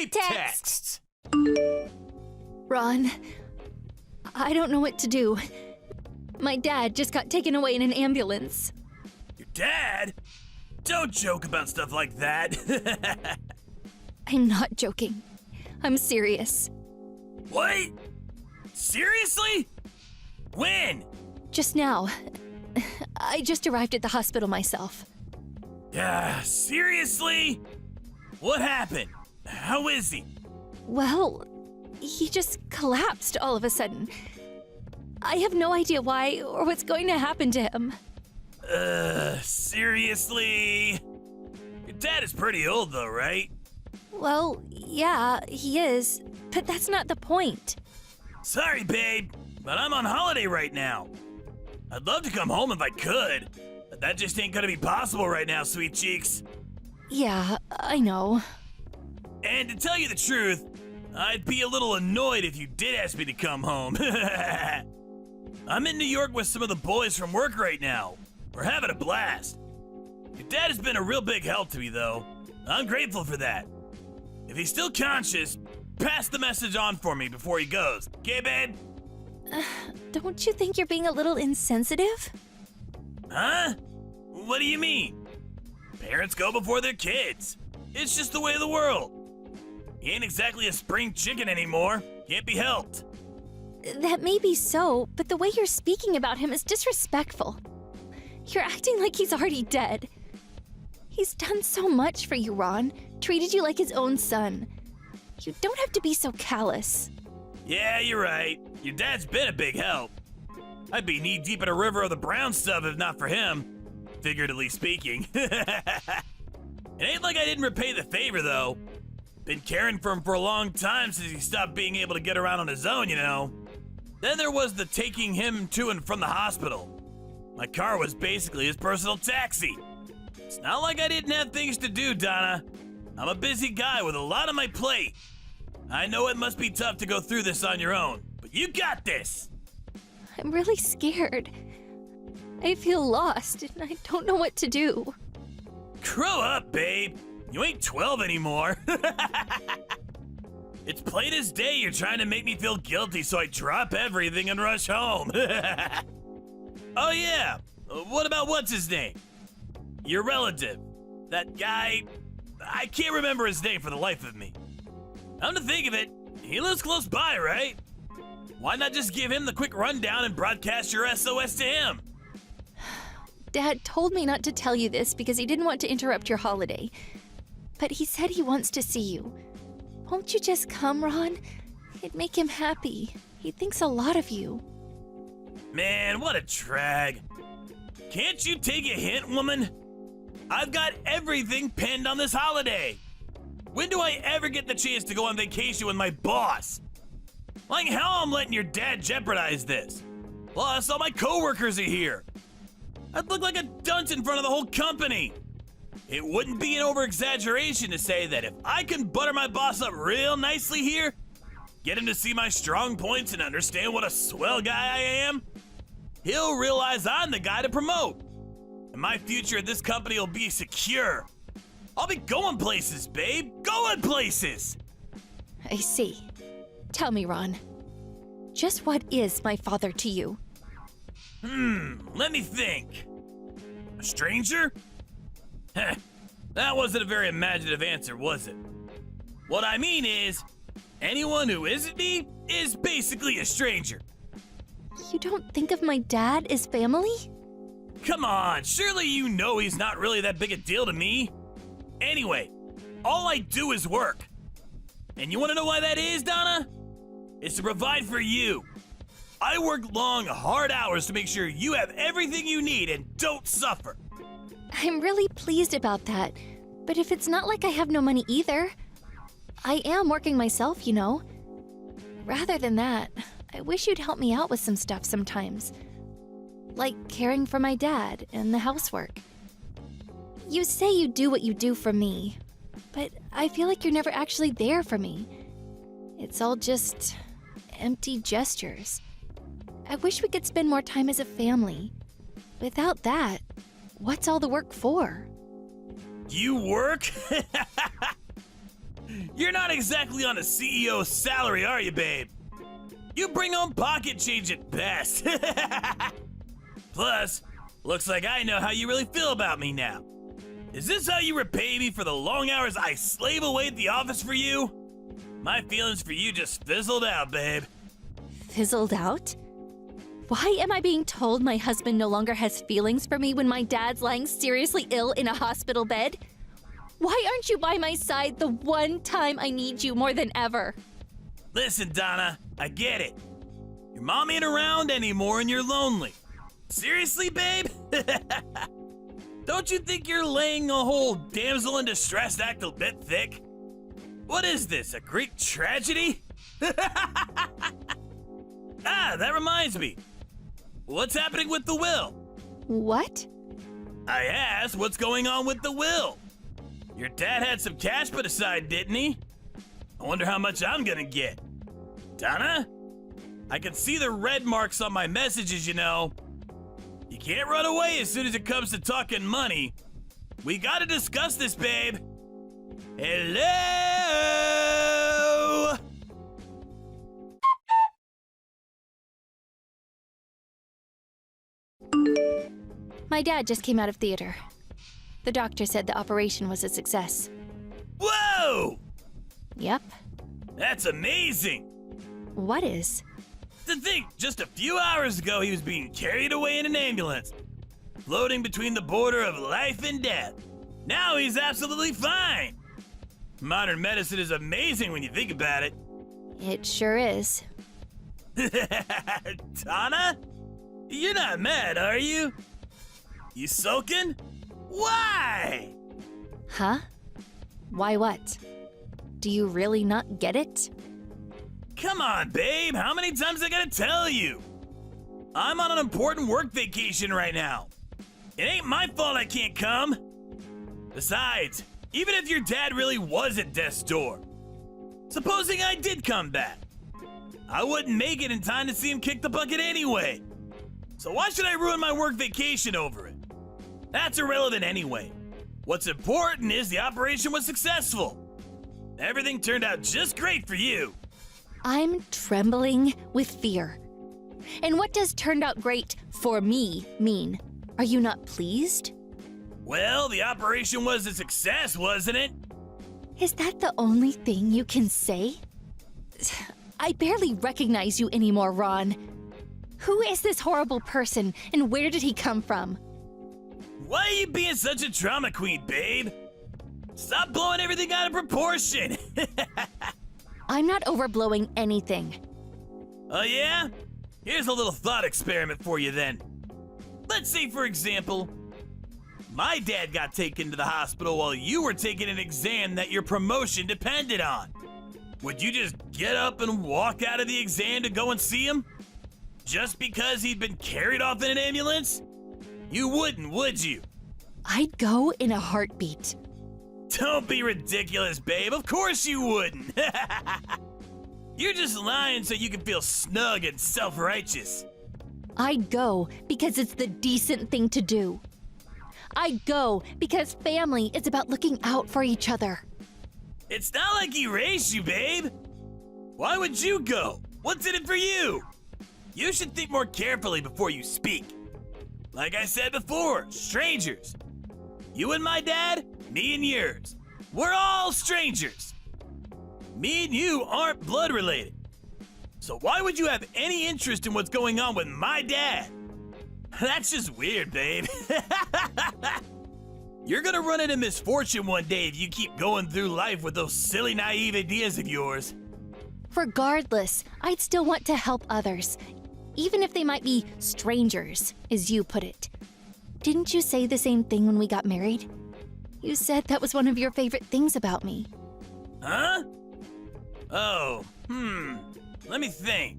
texts. Ron, I don't know what to do. My dad just got taken away in an ambulance. Your dad? Don't joke about stuff like that. I'm not joking. I'm serious. What? Seriously? When? Just now. I just arrived at the hospital myself. Yeah, seriously? What happened? How is he? Well, he just collapsed all of a sudden. I have no idea why or what's going to happen to him. Seriously? Your dad is pretty old though, right? Well, yeah, he is, but that's not the point. Sorry, babe, but I'm on holiday right now. I'd love to come home if I could, but that just ain't gonna be possible right now, sweet cheeks. Yeah, I know. And to tell you the truth, I'd be a little annoyed if you did ask me to come home. I'm in New York with some of the boys from work right now. We're having a blast. Your dad has been a real big help to me, though. I'm grateful for that. If he's still conscious, pass the message on for me before he goes. Okay, babe? Don't you think you're being a little insensitive? Huh? What do you mean? Parents go before their kids. It's just the way of the world. He ain't exactly a spring chicken anymore. Can't be helped. That may be so, but the way you're speaking about him is disrespectful. You're acting like he's already dead. He's done so much for you, Ron. Treated you like his own son. You don't have to be so callous. Yeah, you're right. Your dad's been a big help. I'd be knee-deep in a river of the brown stuff if not for him. Figuratively speaking. It ain't like I didn't repay the favor, though. Been caring for him for a long time since he stopped being able to get around on his own, you know. Then there was the taking him to and from the hospital. My car was basically his personal taxi. It's not like I didn't have things to do, Donna. I'm a busy guy with a lot on my plate. I know it must be tough to go through this on your own, but you got this. I'm really scared. I feel lost and I don't know what to do. Grow up, babe. You ain't 12 anymore. It's plain as day you're trying to make me feel guilty, so I drop everything and rush home. Oh yeah, what about what's his name? Your relative. That guy, I can't remember his name for the life of me. Come to think of it, he lives close by, right? Why not just give him the quick rundown and broadcast your SOS to him? Dad told me not to tell you this because he didn't want to interrupt your holiday. But he said he wants to see you. Won't you just come, Ron? It'd make him happy. He thinks a lot of you. Man, what a drag. Can't you take a hint, woman? I've got everything pinned on this holiday. When do I ever get the chance to go on vacation with my boss? Like how I'm letting your dad jeopardize this. Plus, all my coworkers are here. I'd look like a dunce in front of the whole company. It wouldn't be an over-exaggeration to say that if I can butter my boss up real nicely here, get him to see my strong points and understand what a swell guy I am, he'll realize I'm the guy to promote. And my future at this company will be secure. I'll be going places, babe. Going places! I see. Tell me, Ron. Just what is my father to you? Let me think. A stranger? Heh, that wasn't a very imaginative answer, was it? What I mean is, anyone who isn't me is basically a stranger. You don't think of my dad as family? Come on, surely you know he's not really that big a deal to me. Anyway, all I do is work. And you want to know why that is, Donna? It's to provide for you. I work long, hard hours to make sure you have everything you need and don't suffer. I'm really pleased about that. But if it's not like I have no money either, I am working myself, you know. Rather than that, I wish you'd help me out with some stuff sometimes. Like caring for my dad and the housework. You say you do what you do for me, but I feel like you're never actually there for me. It's all just empty gestures. I wish we could spend more time as a family. Without that, what's all the work for? You work? You're not exactly on a CEO salary, are you, babe? You bring home pocket change at best. Plus, looks like I know how you really feel about me now. Is this how you repay me for the long hours I slave away at the office for you? My feelings for you just fizzled out, babe. Fizzled out? Why am I being told my husband no longer has feelings for me when my dad's lying seriously ill in a hospital bed? Why aren't you by my side the one time I need you more than ever? Listen, Donna, I get it. Your mom ain't around anymore and you're lonely. Seriously, babe? Don't you think you're laying a whole damsel in distress act a bit thick? What is this, a Greek tragedy? Ah, that reminds me. What's happening with the will? What? I asked, what's going on with the will? Your dad had some cash put aside, didn't he? I wonder how much I'm gonna get. Donna? I can see the red marks on my messages, you know. You can't run away as soon as it comes to talking money. We gotta discuss this, babe. Hello? My dad just came out of theater. The doctor said the operation was a success. Whoa! Yep. That's amazing. What is? To think, just a few hours ago he was being carried away in an ambulance, floating between the border of life and death. Now he's absolutely fine. Modern medicine is amazing when you think about it. It sure is. Donna? You're not mad, are you? You sulking? Why? Huh? Why what? Do you really not get it? Come on, babe. How many times I gotta tell you? I'm on an important work vacation right now. It ain't my fault I can't come. Besides, even if your dad really was at death's door, supposing I did come back, I wouldn't make it in time to see him kick the bucket anyway. So why should I ruin my work vacation over it? That's irrelevant anyway. What's important is the operation was successful. Everything turned out just great for you. I'm trembling with fear. And what does turned out great for me mean? Are you not pleased? Well, the operation was a success, wasn't it? Is that the only thing you can say? I barely recognize you anymore, Ron. Who is this horrible person, and where did he come from? Why are you being such a drama queen, babe? Stop blowing everything out of proportion. I'm not overblowing anything. Oh yeah? Here's a little thought experiment for you then. Let's say, for example, my dad got taken to the hospital while you were taking an exam that your promotion depended on. Would you just get up and walk out of the exam to go and see him? Just because he'd been carried off in an ambulance? You wouldn't, would you? I'd go in a heartbeat. Don't be ridiculous, babe. Of course you wouldn't. You're just lying so you can feel snug and self-righteous. I'd go because it's the decent thing to do. I'd go because family is about looking out for each other. It's not like he raised you, babe. Why would you go? What's in it for you? You should think more carefully before you speak. Like I said before, strangers. You and my dad, me and yours. We're all strangers. Me and you aren't blood related. So why would you have any interest in what's going on with my dad? That's just weird, babe. You're gonna run into misfortune one day if you keep going through life with those silly, naive ideas of yours. Regardless, I'd still want to help others, even if they might be strangers, as you put it. Didn't you say the same thing when we got married? You said that was one of your favorite things about me. Huh? Oh, Let me think.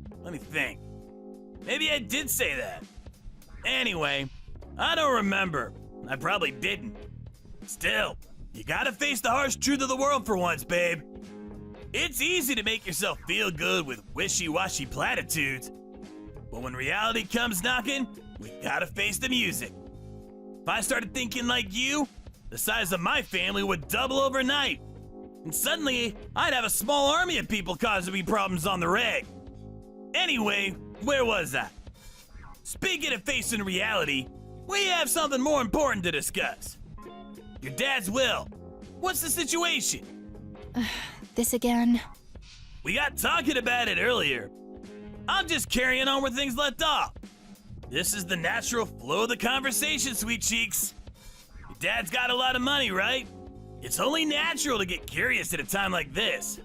Maybe I did say that. Anyway, I don't remember. I probably didn't. Still, you gotta face the harsh truth of the world for once, babe. It's easy to make yourself feel good with wishy-washy platitudes. But when reality comes knocking, we gotta face the music. If I started thinking like you, the size of my family would double overnight. and suddenly I'd have a small army of people causing me problems on the reg. Anyway, where was I? Speaking of facing reality, we have something more important to discuss. Your dad's will. What's the situation? This again. We got talking about it earlier. I'm just carrying on where things left off. This is the natural flow of the conversation, sweet cheeks. Your dad's got a lot of money, right? It's only natural to get curious at a time like this.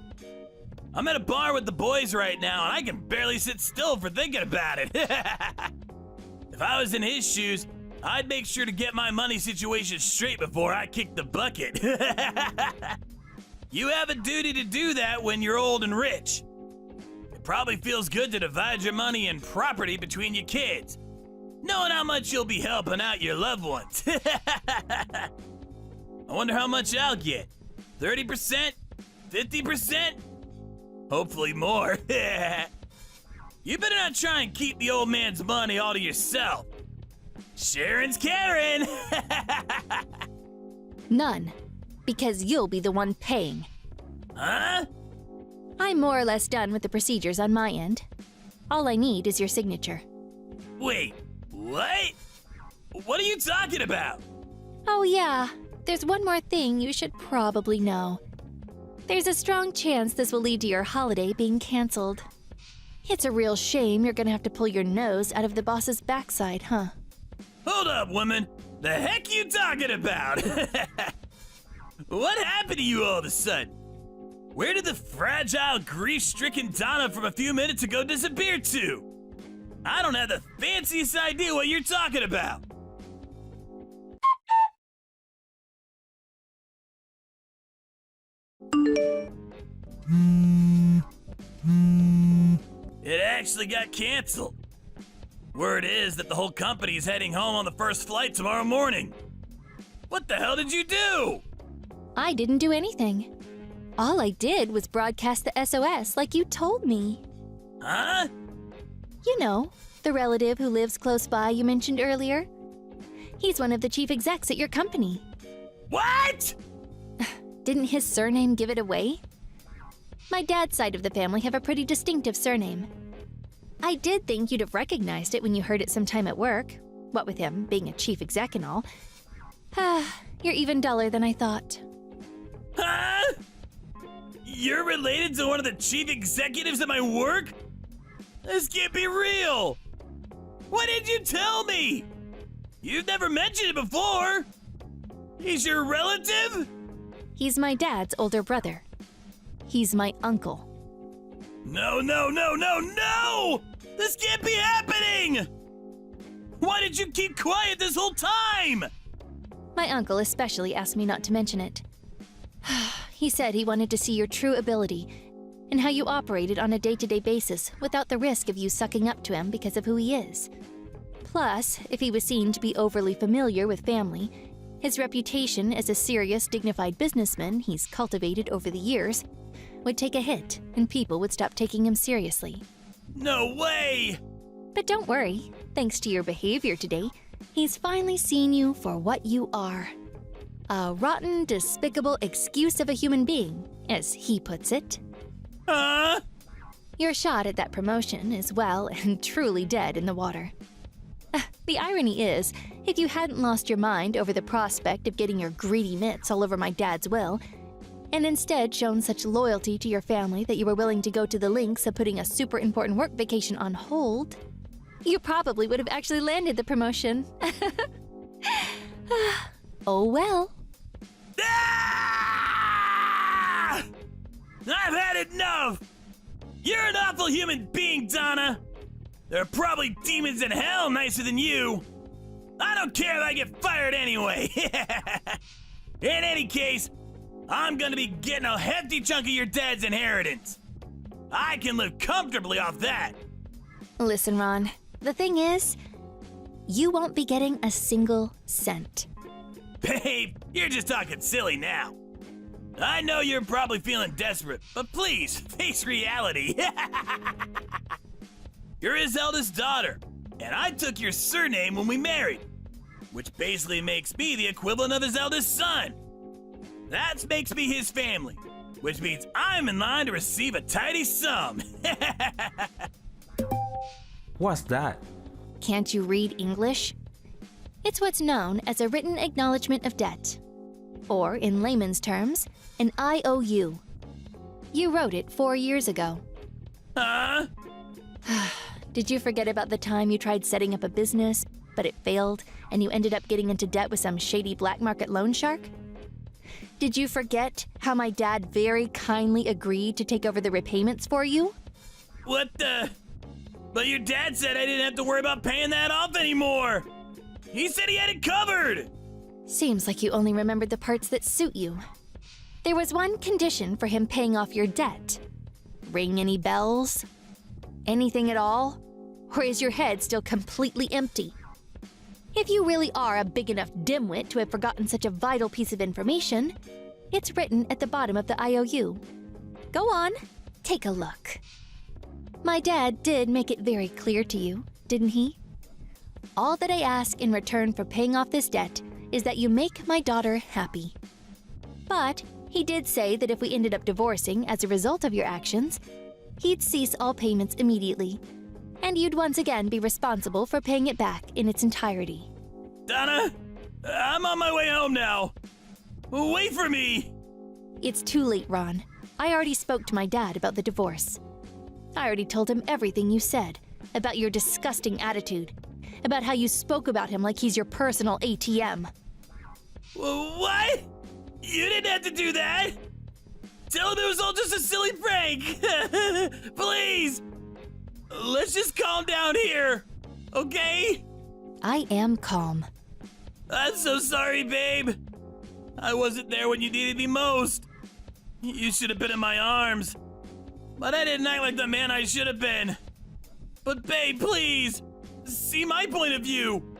I'm at a bar with the boys right now, and I can barely sit still for thinking about it. If I was in his shoes, I'd make sure to get my money situation straight before I kick the bucket. You have a duty to do that when you're old and rich. It probably feels good to divide your money and property between your kids, knowing how much you'll be helping out your loved ones. I wonder how much I'll get. 30%? 50%? Hopefully more. You better not try and keep the old man's money all to yourself. Sharon's Karen. None. Because you'll be the one paying. Huh? I'm more or less done with the procedures on my end. All I need is your signature. Wait, what? What are you talking about? Oh yeah, there's one more thing you should probably know. There's a strong chance this will lead to your holiday being canceled. It's a real shame you're gonna have to pull your nose out of the boss's backside, huh? Hold up, woman. The heck you talking about? What happened to you all of a sudden? Where did the fragile, grief-stricken Donna from a few minutes ago disappear to? I don't have the fanciest idea what you're talking about. It actually got canceled. Word is that the whole company is heading home on the first flight tomorrow morning. What the hell did you do? I didn't do anything. All I did was broadcast the SOS like you told me. Huh? You know, the relative who lives close by you mentioned earlier. He's one of the chief execs at your company. What? Didn't his surname give it away? My dad's side of the family have a pretty distinctive surname. I did think you'd have recognized it when you heard it sometime at work, what with him being a chief exec and all. You're even duller than I thought. Huh? You're related to one of the chief executives at my work? This can't be real. Why didn't you tell me? You've never mentioned it before. He's your relative? He's my dad's older brother. He's my uncle. No, no, no, no, no! This can't be happening! Why did you keep quiet this whole time? My uncle especially asked me not to mention it. He said he wanted to see your true ability and how you operated on a day-to-day basis without the risk of you sucking up to him because of who he is. Plus, if he was seen to be overly familiar with family, his reputation as a serious, dignified businessman he's cultivated over the years would take a hit and people would stop taking him seriously. No way! But don't worry, thanks to your behavior today, he's finally seen you for what you are. A rotten, despicable excuse of a human being, as he puts it. Huh? Your shot at that promotion is well and truly dead in the water. The irony is, if you hadn't lost your mind over the prospect of getting your greedy mitts all over my dad's will, and instead shown such loyalty to your family that you were willing to go to the lengths of putting a super important work vacation on hold, you probably would have actually landed the promotion. Oh well. Ah! I've had enough! You're an awful human being, Donna! There are probably demons in hell nicer than you! I don't care if I get fired anyway! In any case, I'm gonna be getting a hefty chunk of your dad's inheritance. I can live comfortably off that. Listen, Ron, the thing is, you won't be getting a single cent. Babe, you're just talking silly now. I know you're probably feeling desperate, but please, face reality. You're his eldest daughter, and I took your surname when we married, which basically makes me the equivalent of his eldest son. That makes me his family, which means I'm in line to receive a tidy sum. What's that? Can't you read English? It's what's known as a written acknowledgement of debt, or in layman's terms, an IOU. You wrote it 4 years ago. Huh? Did you forget about the time you tried setting up a business, but it failed, and you ended up getting into debt with some shady black market loan shark? Did you forget how my dad very kindly agreed to take over the repayments for you? What the? But your dad said I didn't have to worry about paying that off anymore. He said he had it covered. Seems like you only remembered the parts that suit you. There was one condition for him paying off your debt. Ring any bells? Anything at all? Or is your head still completely empty? If you really are a big enough dimwit to have forgotten such a vital piece of information, it's written at the bottom of the IOU. Go on, take a look. My dad did make it very clear to you, didn't he? All that I ask in return for paying off this debt is that you make my daughter happy. But he did say that if we ended up divorcing as a result of your actions, he'd cease all payments immediately, and you'd once again be responsible for paying it back in its entirety. Donna, I'm on my way home now. Wait for me. It's too late, Ron. I already spoke to my dad about the divorce. I already told him everything you said about your disgusting attitude, about how you spoke about him like he's your personal ATM. What? You didn't have to do that. Tell him it was all just a silly prank. Please. Let's just calm down here, okay? I am calm. I'm so sorry, babe. I wasn't there when you needed me most. You should have been in my arms. But I didn't act like the man I should have been. But babe, please, see my point of view.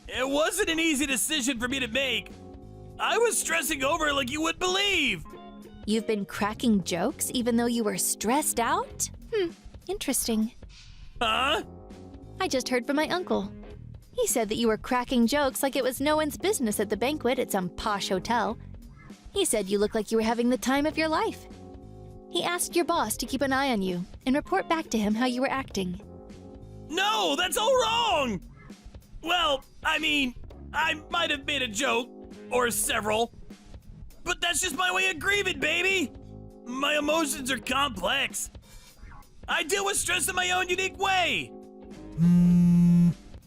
It wasn't an easy decision for me to make. I was stressing over it like you wouldn't believe. You've been cracking jokes even though you were stressed out? Interesting. Huh? I just heard from my uncle. He said that you were cracking jokes like it was no one's business at the banquet at some posh hotel. He said you looked like you were having the time of your life. He asked your boss to keep an eye on you and report back to him how you were acting. No, that's all wrong. Well, I mean, I might have made a joke, or several, but that's just my way of grieving, baby. My emotions are complex. I deal with stress in my own unique way.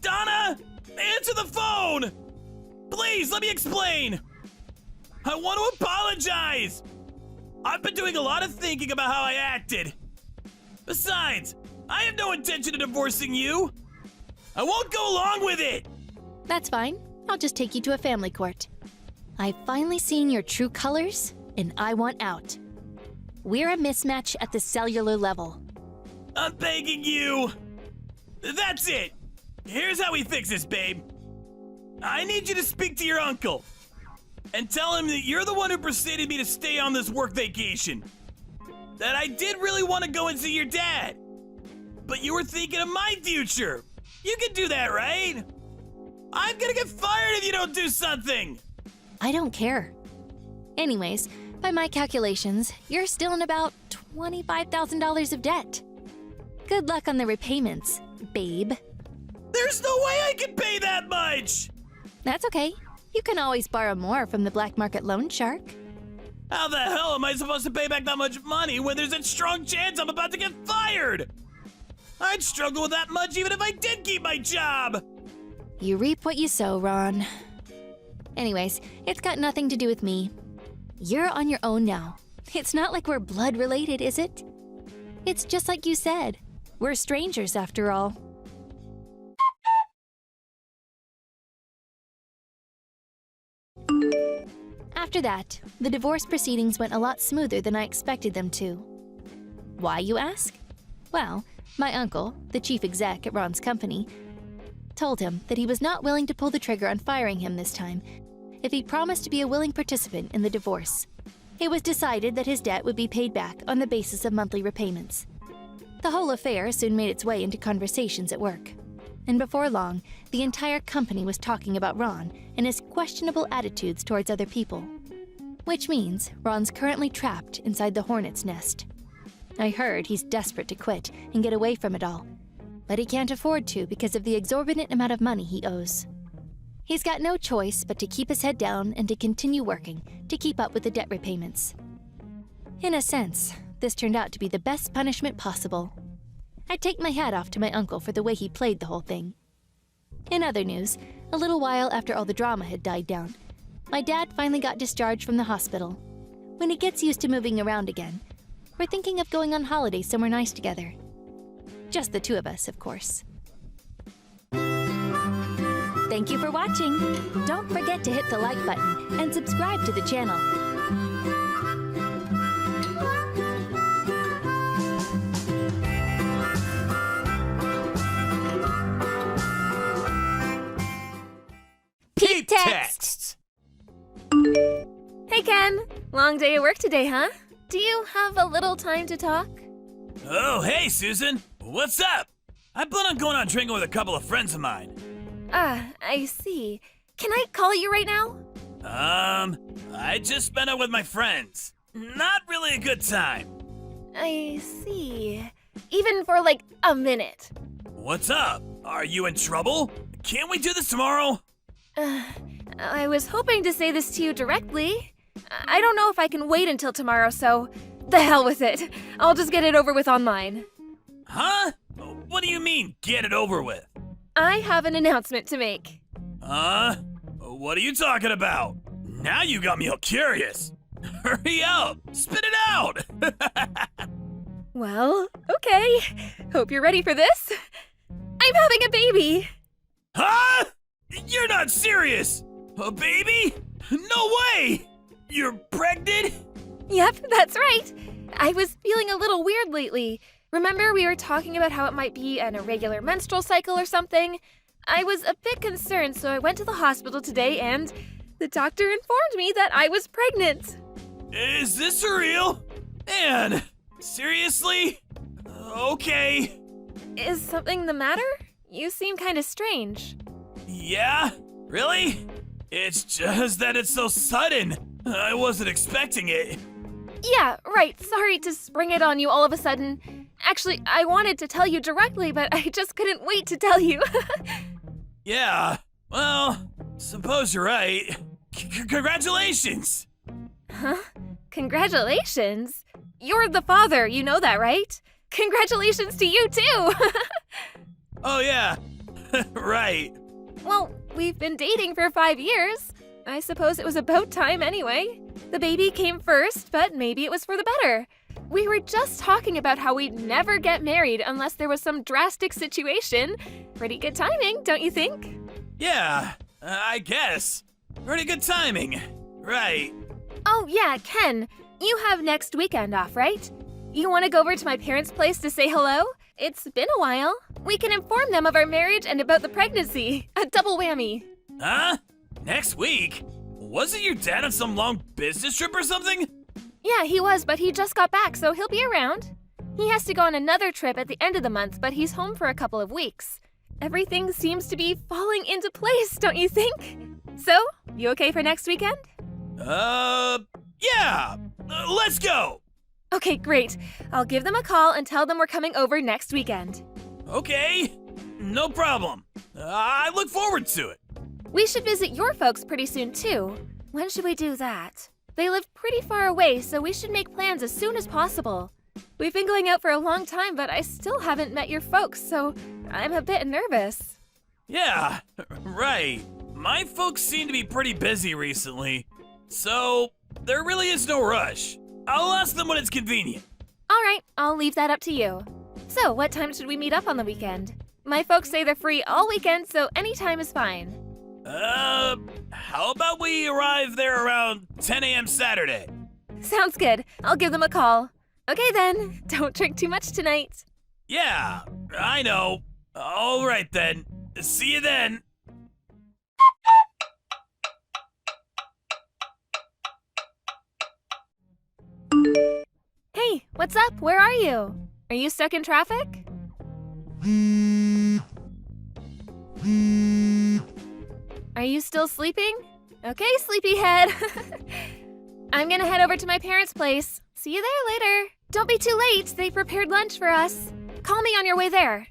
Donna, answer the phone. Please, let me explain. I want to apologize. I've been doing a lot of thinking about how I acted. Besides, I have no intention of divorcing you. I won't go along with it. That's fine. I'll just take you to a family court. I've finally seen your true colors, and I want out. We're a mismatch at the cellular level. I'm begging you. That's it. Here's how we fix this, babe. I need you to speak to your uncle and tell him that you're the one who persuaded me to stay on this work vacation. That I did really want to go and see your dad, but you were thinking of my future. You can do that, right? I'm gonna get fired if you don't do something. I don't care. Anyways, by my calculations, you're still in about $25,000 of debt. Good luck on the repayments, babe. There's no way I can pay that much. That's okay. You can always borrow more from the black market loan shark. How the hell am I supposed to pay back that much money when there's a strong chance I'm about to get fired? I'd struggle with that much even if I did keep my job. You reap what you sow, Ron. Anyways, it's got nothing to do with me. You're on your own now. It's not like we're blood related, is it? It's just like you said. We're strangers after all. After that, the divorce proceedings went a lot smoother than I expected them to. Why, you ask? Well, my uncle, the chief exec at Ron's company, told him that he was not willing to pull the trigger on firing him this time if he promised to be a willing participant in the divorce. It was decided that his debt would be paid back on the basis of monthly repayments. The whole affair soon made its way into conversations at work, and before long, the entire company was talking about Ron and his questionable attitudes towards other people. Which means Ron's currently trapped inside the hornet's nest. I heard he's desperate to quit and get away from it all, but he can't afford to because of the exorbitant amount of money he owes. He's got no choice but to keep his head down and to continue working to keep up with the debt repayments. In a sense, this turned out to be the best punishment possible. I take my hat off to my uncle for the way he played the whole thing. In other news, a little while after all the drama had died down, my dad finally got discharged from the hospital. When he gets used to moving around again, we're thinking of going on holiday somewhere nice together. Just the two of us, of course. Thank you for watching. Don't forget to hit the like button and subscribe to the channel. Peep texts! Hey Ken, long day at work today, huh? Do you have a little time to talk? Oh, hey, Susan. What's up? I plan on going out drinking with a couple of friends of mine. I see. Can I call you right now? I just spent it with my friends. Not really a good time. I see. Even for like a minute. What's up? Are you in trouble? Can't we do this tomorrow? I was hoping to say this to you directly. I don't know if I can wait until tomorrow, so the hell with it. I'll just get it over with online. Huh? What do you mean, get it over with? I have an announcement to make. What are you talking about? Now you got me all curious. Hurry up! Spit it out! Well, okay. Hope you're ready for this. I'm having a baby. Huh? You're not serious! A baby? No way! You're pregnant? Yep, that's right. I was feeling a little weird lately. Remember we were talking about how it might be an irregular menstrual cycle or something? I was a bit concerned, so I went to the hospital today and the doctor informed me that I was pregnant. Is this real? Anne, seriously? Okay. Is something the matter? You seem kind of strange. Yeah? Really? It's just that it's so sudden. I wasn't expecting it. Yeah, right. Sorry to spring it on you all of a sudden. Actually, I wanted to tell you directly, but I just couldn't wait to tell you. Yeah, well, suppose you're right. Congratulations! Huh? Congratulations? You're the father, you know that, right? Congratulations to you, too! Oh, yeah, right. Well, we've been dating for 5 years. I suppose it was about time anyway. The baby came first, but maybe it was for the better. We were just talking about how we'd never get married unless there was some drastic situation. Pretty good timing, don't you think? Yeah, I guess. Pretty good timing. Right. Oh yeah, Ken, you have next weekend off, right? You want to go over to my parents' place to say hello? It's been a while. We can inform them of our marriage and about the pregnancy. A double whammy. Huh? Next week? Wasn't your dad on some long business trip or something? Yeah, he was, but he just got back, so he'll be around. He has to go on another trip at the end of the month, but he's home for a couple of weeks. Everything seems to be falling into place, don't you think? So, you okay for next weekend? Yeah. Let's go. Okay, great. I'll give them a call and tell them we're coming over next weekend. Okay. No problem. I look forward to it. We should visit your folks pretty soon, too. When should we do that? They live pretty far away, so we should make plans as soon as possible. We've been going out for a long time, but I still haven't met your folks, so I'm a bit nervous. Yeah, right. My folks seem to be pretty busy recently, so there really is no rush. I'll ask them when it's convenient. All right, I'll leave that up to you. So, what time should we meet up on the weekend? My folks say they're free all weekend, so any time is fine. How about we arrive there around 10 a.m. Saturday? Sounds good. I'll give them a call. Okay then, don't drink too much tonight. Yeah, I know. All right then. See you then. Hey, what's up? Where are you? Are you stuck in traffic? Are you still sleeping? Okay, sleepyhead. I'm gonna head over to my parents' place. See you there later. Don't be too late. They prepared lunch for us. Call me on your way there.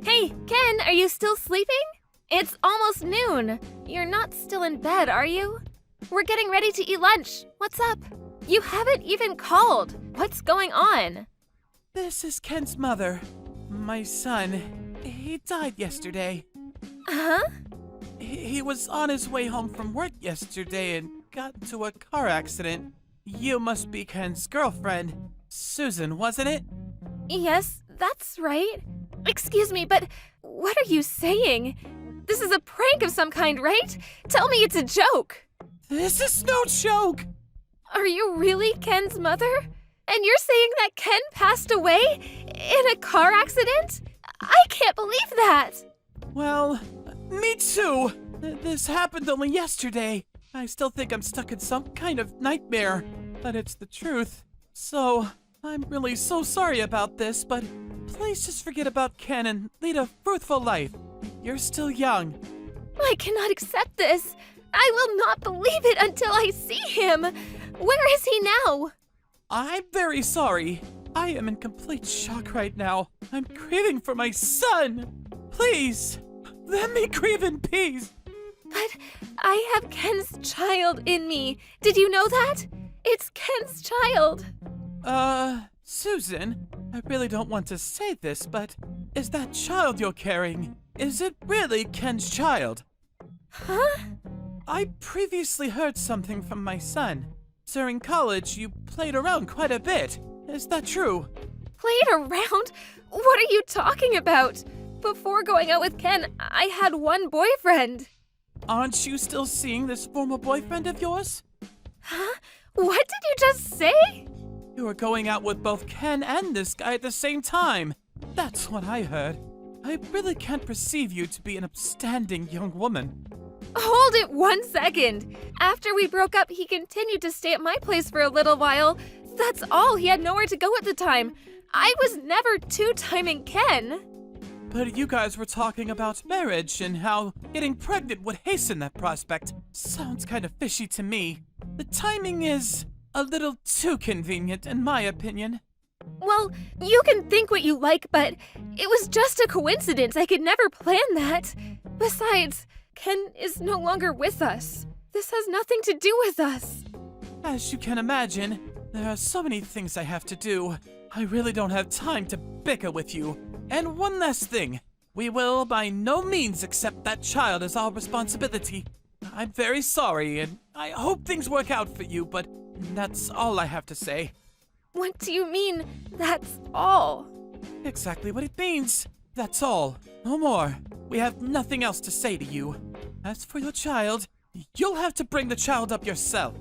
Hey, Ken, are you still sleeping? It's almost noon. You're not still in bed, are you? We're getting ready to eat lunch. What's up? You haven't even called. What's going on? This is Ken's mother. My son. He died yesterday. Huh? He was on his way home from work yesterday and got into a car accident. You must be Ken's girlfriend. Susan, wasn't it? Yes, that's right. Excuse me, but what are you saying? This is a prank of some kind, right? Tell me it's a joke. This is no joke! Are you really Ken's mother? And you're saying that Ken passed away in a car accident? I can't believe that! Well, me too. This happened only yesterday. I still think I'm stuck in some kind of nightmare, but it's the truth. So, I'm really so sorry about this, but please just forget about Ken and lead a fruitful life. You're still young. I cannot accept this. I will not believe it until I see him. Where is he now? I'm very sorry. I am in complete shock right now. I'm grieving for my son. Please, let me grieve in peace. But I have Ken's child in me. Did you know that? It's Ken's child. Susan, I really don't want to say this, but is that child you're carrying, is it really Ken's child? Huh? I previously heard something from my son. During college, you played around quite a bit. Is that true? Played around? What are you talking about? Before going out with Ken, I had one boyfriend. Aren't you still seeing this former boyfriend of yours? Huh? What did you just say? You were going out with both Ken and this guy at the same time. That's what I heard. I really can't perceive you to be an upstanding young woman. Hold it 1 second. After we broke up, he continued to stay at my place for a little while. That's all. He had nowhere to go at the time. I was never two-timing Ken. But you guys were talking about marriage and how getting pregnant would hasten that prospect. Sounds kind of fishy to me. The timing is a little too convenient, in my opinion. Well, you can think what you like, but it was just a coincidence. I could never plan that. Besides, Ken is no longer with us. This has nothing to do with us. As you can imagine, there are so many things I have to do. I really don't have time to bicker with you. And one last thing. We will by no means accept that child as our responsibility. I'm very sorry, and I hope things work out for you, but that's all I have to say. What do you mean, that's all? Exactly what it means. That's all. No more. We have nothing else to say to you. As for your child, you'll have to bring the child up yourself.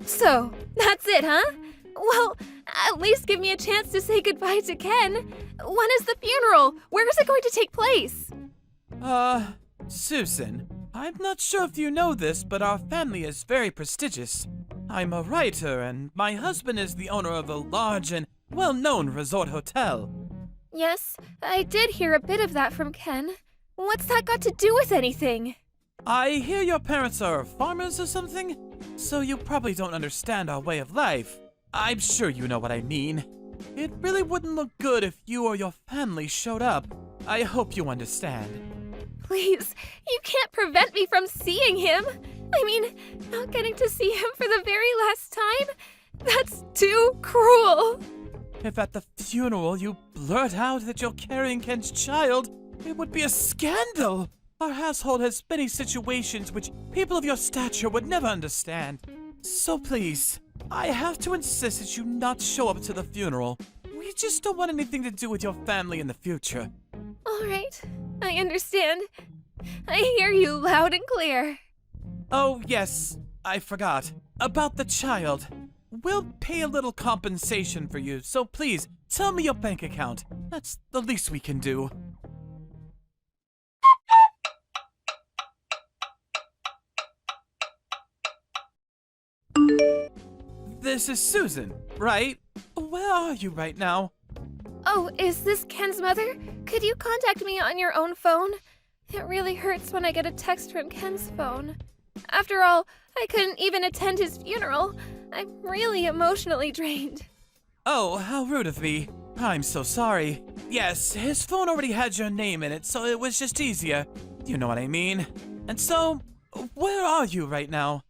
So, that's it, huh? Well, at least give me a chance to say goodbye to Ken. When is the funeral? Where is it going to take place? Susan, I'm not sure if you know this, but our family is very prestigious. I'm a writer, and my husband is the owner of a large and well-known resort hotel. Yes, I did hear a bit of that from Ken. What's that got to do with anything? I hear your parents are farmers or something, so you probably don't understand our way of life. I'm sure you know what I mean. It really wouldn't look good if you or your family showed up. I hope you understand. Please, you can't prevent me from seeing him. I mean, not getting to see him for the very last time? That's too cruel. If at the funeral you blurt out that you're carrying Ken's child, it would be a scandal. Our household has many situations which people of your stature would never understand. So please, I have to insist that you not show up to the funeral. We just don't want anything to do with your family in the future. All right, I understand. I hear you loud and clear. Oh, yes, I forgot. About the child. We'll pay a little compensation for you, so please, tell me your bank account. That's the least we can do. This is Susan, right? Where are you right now? Oh, is this Ken's mother? Could you contact me on your own phone? It really hurts when I get a text from Ken's phone. After all, I couldn't even attend his funeral. I'm really emotionally drained. Oh, how rude of me. I'm so sorry. Yes, his phone already had your name in it, so it was just easier. You know what I mean. And so, where are you right now?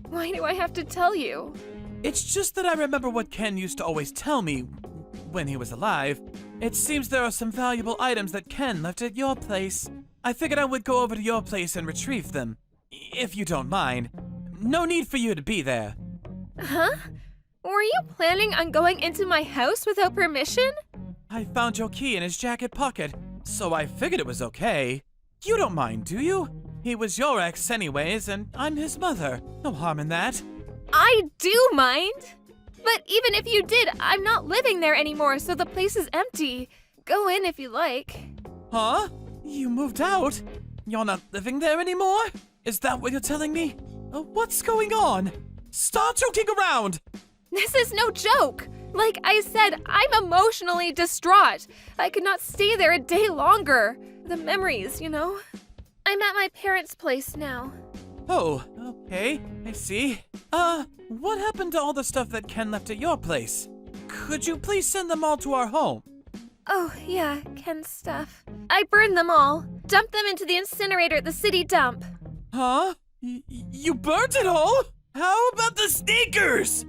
Why do I have to tell you? It's just that I remember what Ken used to always tell me when he was alive. It seems there are some valuable items that Ken left at your place. I figured I would go over to your place and retrieve them. If you don't mind. No need for you to be there. Huh? Were you planning on going into my house without permission? I found your key in his jacket pocket, so I figured it was okay. You don't mind, do you? He was your ex anyways, and I'm his mother. No harm in that. I do mind. But even if you did, I'm not living there anymore, so the place is empty. Go in if you like. Huh? You moved out? You're not living there anymore? Is that what you're telling me? What's going on? Stop joking around! This is no joke. Like I said, I'm emotionally distraught. I could not stay there a day longer. The memories, you know. I'm at my parents' place now. Oh, okay. I see. What happened to all the stuff that Ken left at your place? Could you please send them all to our home? Oh, yeah, Ken's stuff. I burned them all. Dumped them into the incinerator at the city dump. Huh? You burnt it all? How about the sneakers?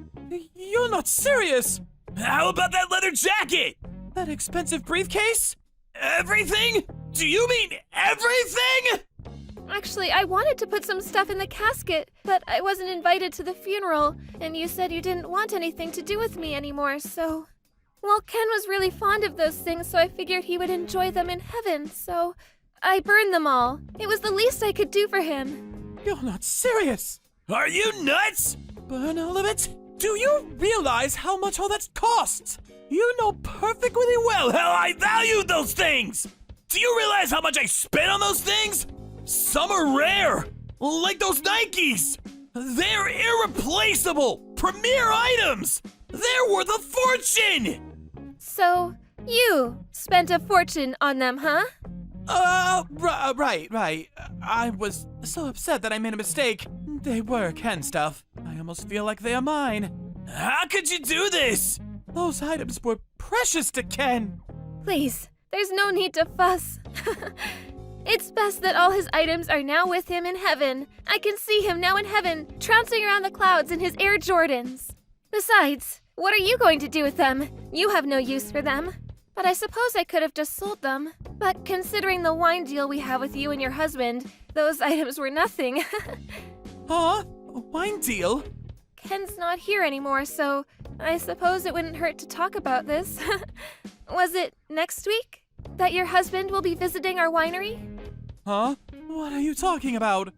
You're not serious. How about that leather jacket? That expensive briefcase? Everything? Do you mean everything? Actually, I wanted to put some stuff in the casket, but I wasn't invited to the funeral, and you said you didn't want anything to do with me anymore, so... Well, Ken was really fond of those things, so I figured he would enjoy them in heaven, so... I burned them all. It was the least I could do for him. You're not serious. Are you nuts? Burn all of it? Do you realize how much all that costs? You know perfectly well how I value those things! Do you realize how much I spent on those things? Some are rare, like those Nikes. They're irreplaceable, premier items. They're worth a fortune. So, you spent a fortune on them, huh? Right. I was so upset that I made a mistake. They were Ken stuff. I almost feel like they are mine. How could you do this? Those items were precious to Ken. Please, there's no need to fuss. It's best that all his items are now with him in heaven. I can see him now in heaven, trouncing around the clouds in his Air Jordans. Besides, what are you going to do with them? You have no use for them. But I suppose I could have just sold them. But considering the wine deal we have with you and your husband, those items were nothing. Huh? A wine deal? Ken's not here anymore, so I suppose it wouldn't hurt to talk about this. Was it next week that your husband will be visiting our winery? Huh? What are you talking about?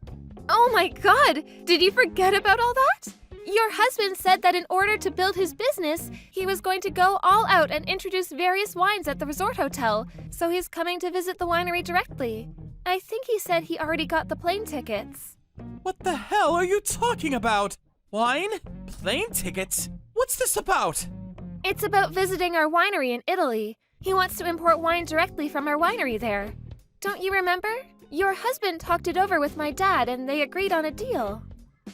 Oh my god! Did you forget about all that? Your husband said that in order to build his business, he was going to go all out and introduce various wines at the resort hotel, so he's coming to visit the winery directly. I think he said he already got the plane tickets. What the hell are you talking about? Wine? Plane tickets? What's this about? It's about visiting our winery in Italy. He wants to import wine directly from our winery there. Don't you remember? Your husband talked it over with my dad and they agreed on a deal.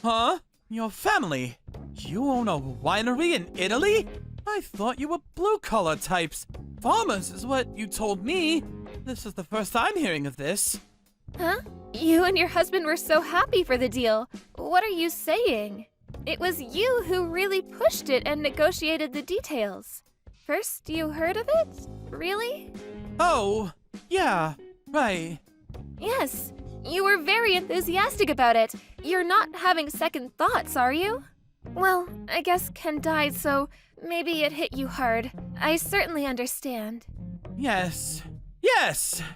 Huh? Your family? You own a winery in Italy? I thought you were blue-collar types. Farmers is what you told me. This is the first I'm hearing of this. Huh? You and your husband were so happy for the deal. What are you saying? It was you who really pushed it and negotiated the details. First you heard of it? Really? Oh, yeah, right. Yes, you were very enthusiastic about it. You're not having second thoughts, are you? Well, I guess Ken died, so maybe it hit you hard. I certainly understand. Yes,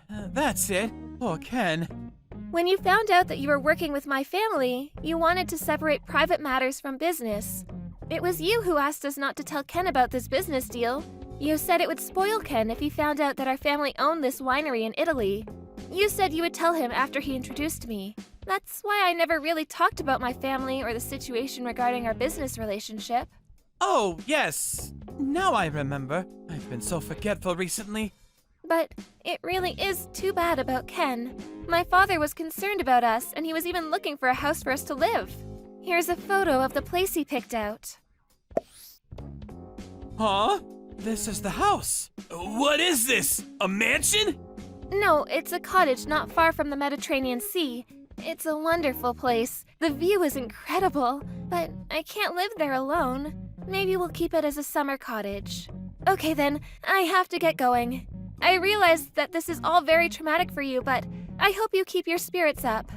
that's it. Poor Ken. When you found out that you were working with my family, you wanted to separate private matters from business. It was you who asked us not to tell Ken about this business deal. You said it would spoil Ken if he found out that our family owned this winery in Italy. You said you would tell him after he introduced me. That's why I never really talked about my family or the situation regarding our business relationship. Oh, yes. Now I remember. I've been so forgetful recently. But it really is too bad about Ken. My father was concerned about us, and he was even looking for a house for us to live. Here's a photo of the place he picked out. Huh? This is the house. What is this? A mansion? No, it's a cottage not far from the Mediterranean Sea. It's a wonderful place. The view is incredible, but I can't live there alone. Maybe we'll keep it as a summer cottage. Okay then, I have to get going. I realize that this is all very traumatic for you, but I hope you keep your spirits up.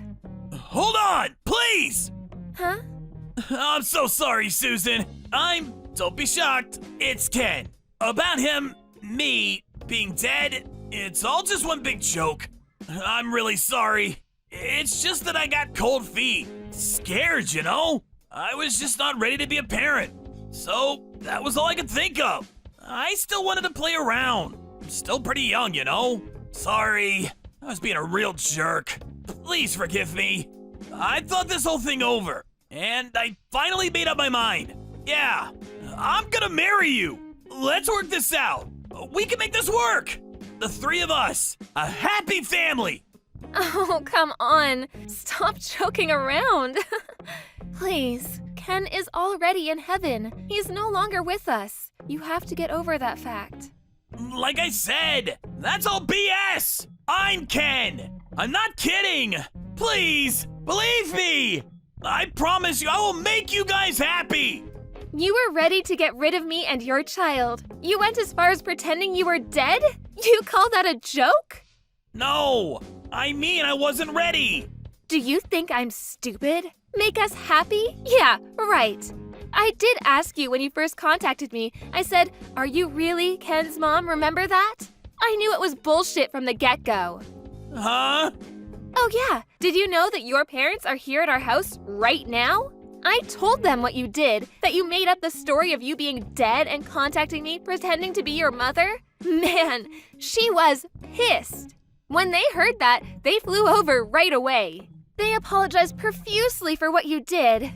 Hold on, please! Huh? I'm so sorry, Susan. Don't be shocked, it's Ken. About him, me, being dead, it's all just one big joke. I'm really sorry. It's just that I got cold feet. Scared, you know? I was just not ready to be a parent. So, that was all I could think of. I still wanted to play around. I'm still pretty young, you know? Sorry. I was being a real jerk. Please forgive me. I thought this whole thing over, and I finally made up my mind. Yeah, I'm gonna marry you. Let's work this out. We can make this work. The three of us. A happy family. Oh, come on. Stop joking around. Please. Ken is already in heaven. He's no longer with us. You have to get over that fact. Like I said, that's all BS. I'm Ken. I'm not kidding. Please, believe me. I promise you I will make you guys happy. You were ready to get rid of me and your child. You went as far as pretending you were dead? You call that a joke? No, I mean I wasn't ready. Do you think I'm stupid? Make us happy? Yeah, right. I did ask you when you first contacted me. I said, "Are you really Ken's mom? Remember that?" I knew it was bullshit from the get-go. Huh? Oh yeah, did you know that your parents are here at our house right now? I told them what you did, that you made up the story of you being dead and contacting me pretending to be your mother. Man, she was pissed. When they heard that, they flew over right away. They apologized profusely for what you did.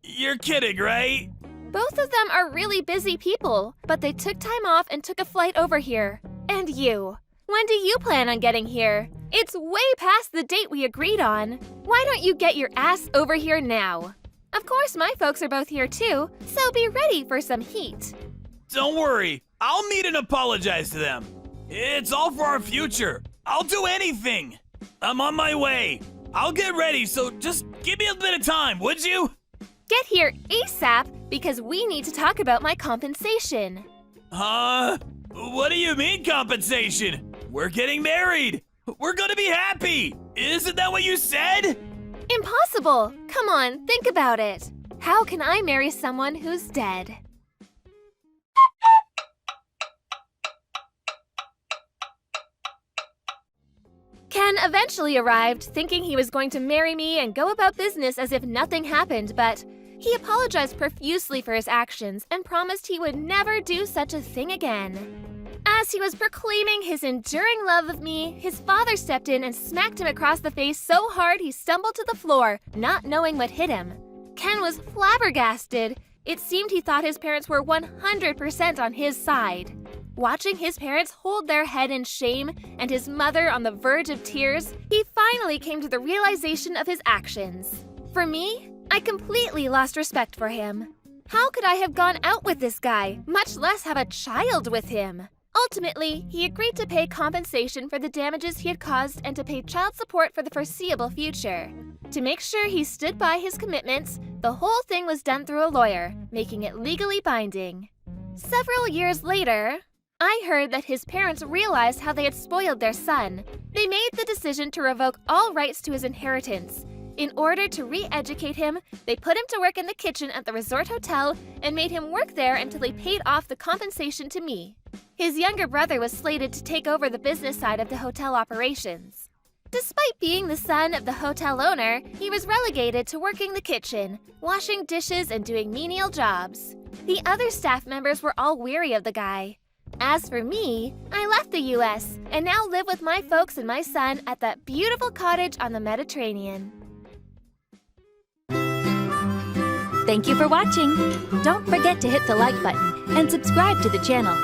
You're kidding, right? Both of them are really busy people, but they took time off and took a flight over here. And you? When do you plan on getting here? It's way past the date we agreed on. Why don't you get your ass over here now? Of course, my folks are both here too, so be ready for some heat. Don't worry, I'll meet and apologize to them. It's all for our future. I'll do anything. I'm on my way. I'll get ready, so just give me a bit of time, would you? Get here ASAP because we need to talk about my compensation. What do you mean compensation? We're getting married. We're gonna be happy. Isn't that what you said? Impossible. Come on, think about it. How can I marry someone who's dead? Ken eventually arrived, thinking he was going to marry me and go about business as if nothing happened, but he apologized profusely for his actions and promised he would never do such a thing again. As he was proclaiming his enduring love of me, his father stepped in and smacked him across the face so hard he stumbled to the floor, not knowing what hit him. Ken was flabbergasted. It seemed he thought his parents were 100% on his side. Watching his parents hold their head in shame and his mother on the verge of tears, he finally came to the realization of his actions. For me, I completely lost respect for him. How could I have gone out with this guy, much less have a child with him? Ultimately, he agreed to pay compensation for the damages he had caused and to pay child support for the foreseeable future. To make sure he stood by his commitments, the whole thing was done through a lawyer, making it legally binding. Several years later, I heard that his parents realized how they had spoiled their son. They made the decision to revoke all rights to his inheritance. In order to re-educate him, they put him to work in the kitchen at the resort hotel and made him work there until they paid off the compensation to me. His younger brother was slated to take over the business side of the hotel operations. Despite being the son of the hotel owner, he was relegated to working the kitchen, washing dishes and doing menial jobs. The other staff members were all weary of the guy. As for me, I left the US and now live with my folks and my son at that beautiful cottage on the Mediterranean. Thank you for watching. Don't forget to hit the like button and subscribe to the channel.